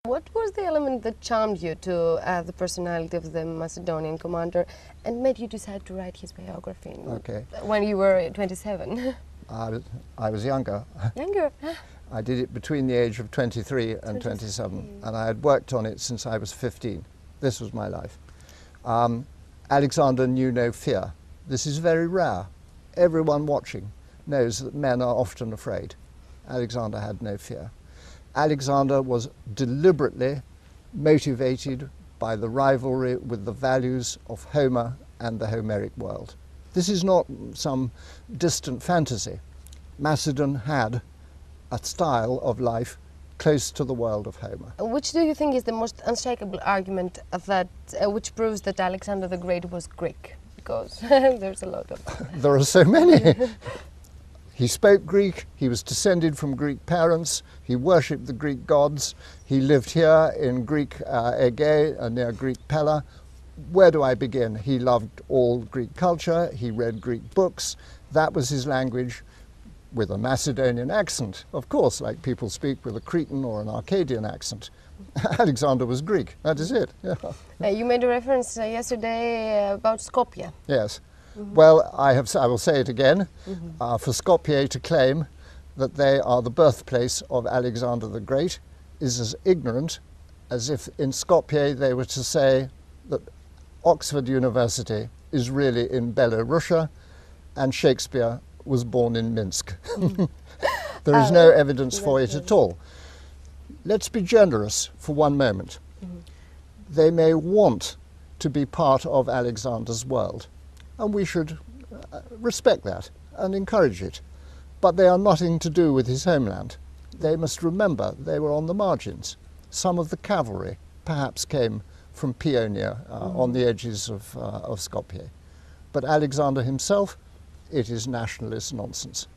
What was the element that charmed you to the personality of the Macedonian commander and made you decide to write his biography when you were 27? I was younger. Younger? I did it between the age of 23 and 27, and I had worked on it since I was 15. This was my life. Alexander knew no fear. This is very rare. Everyone watching knows that men are often afraid. Alexander had no fear. Alexander was deliberately motivated by the rivalry with the values of Homer and the Homeric world. This is not some distant fantasy. Macedon had a style of life close to the world of Homer. Which do you think is the most unshakable argument that, which proves that Alexander the Great was Greek? Because there's a lot of... There are so many. He spoke Greek, he was descended from Greek parents, he worshipped the Greek gods, he lived here in Greek Aegae, near Greek Pella. Where do I begin? He loved all Greek culture, he read Greek books, that was his language, with a Macedonian accent, of course, like people speak with a Cretan or an Arcadian accent. Alexander was Greek, that is it. Yeah. You made a reference yesterday about Skopje. Yes. Well, I will say it again, for Skopje to claim that they are the birthplace of Alexander the Great is as ignorant as if in Skopje they were to say that Oxford University is really in Belarusia and Shakespeare was born in Minsk. There is no evidence for it at all. Let's be generous for one moment. They may want to be part of Alexander's world, and we should respect that and encourage it. But they are nothing to do with his homeland. They must remember they were on the margins. Some of the cavalry perhaps came from Paeonia on the edges of Skopje. But Alexander himself, it is nationalist nonsense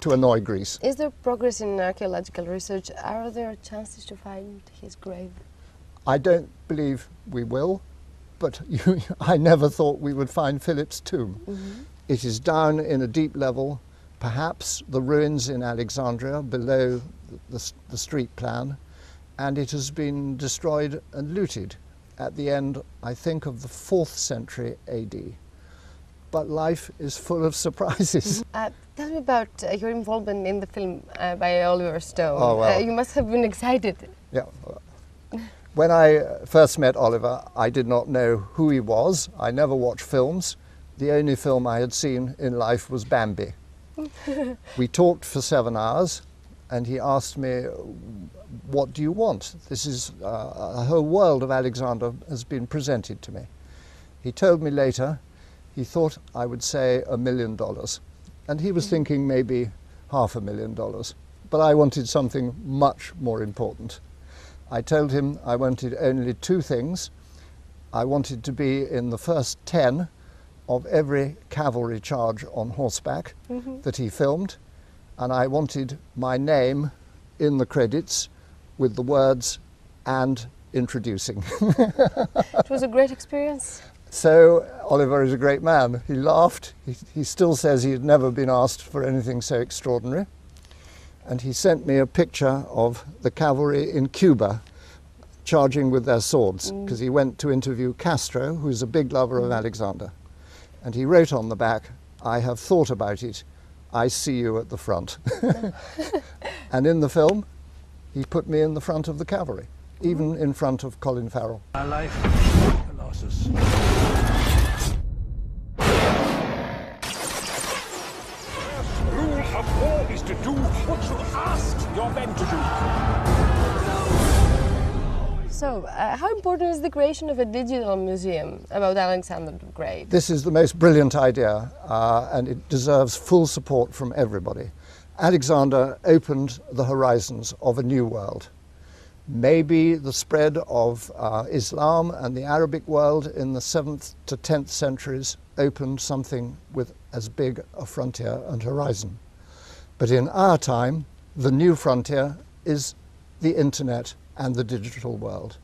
to annoy Greece. Is there progress in archaeological research? Are there chances to find his grave? I don't believe we will. But I never thought we would find Philip's tomb. It is down in a deep level, perhaps the ruins in Alexandria below the street plan, and it has been destroyed and looted at the end, I think, of the 4th century AD. But life is full of surprises. Tell me about your involvement in the film by Oliver Stone. Oh, well. You must have been excited. Yeah. When I first met Oliver, I did not know who he was. I never watched films. The only film I had seen in life was Bambi. We talked for 7 hours, and he asked me, what do you want? This is a whole world of Alexander has been presented to me. He told me later he thought I would say $1 million, and he was thinking maybe $500,000. But I wanted something much more important. I told him I wanted only 2 things. I wanted to be in the first 10 of every cavalry charge on horseback that he filmed, and I wanted my name in the credits with the words "and introducing." It was a great experience. So Oliver is a great man. He laughed. He still says he had never been asked for anything so extraordinary. And he sent me a picture of the cavalry in Cuba charging with their swords, because he went to interview Castro, who's a big lover of Alexander. And he wrote on the back, "I have thought about it. I see you at the front." And in the film, he put me in the front of the cavalry, even in front of Colin Farrell. My life, Colossus. Rule of war is to do what you asked your men to do. So, how important is the creation of a digital museum about Alexander the Great? This is the most brilliant idea, and it deserves full support from everybody. Alexander opened the horizons of a new world. Maybe the spread of Islam and the Arabic world in the 7th to 10th centuries opened something with as big a frontier and horizon. But in our time, the new frontier is the internet and the digital world.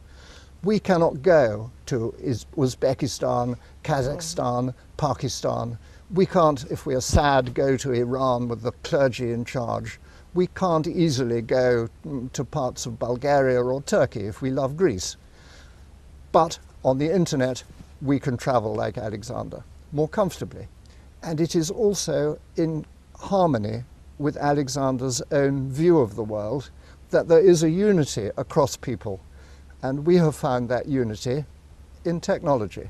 We cannot go to Uzbekistan, Kazakhstan, Pakistan. We can't, if we are sad, go to Iran with the clergy in charge, We can't easily go to parts of Bulgaria or Turkey if we love Greece. But on the internet, we can travel like Alexander more comfortably. And it is also in harmony with Alexander's own view of the world that there is a unity across people. And we have found that unity in technology.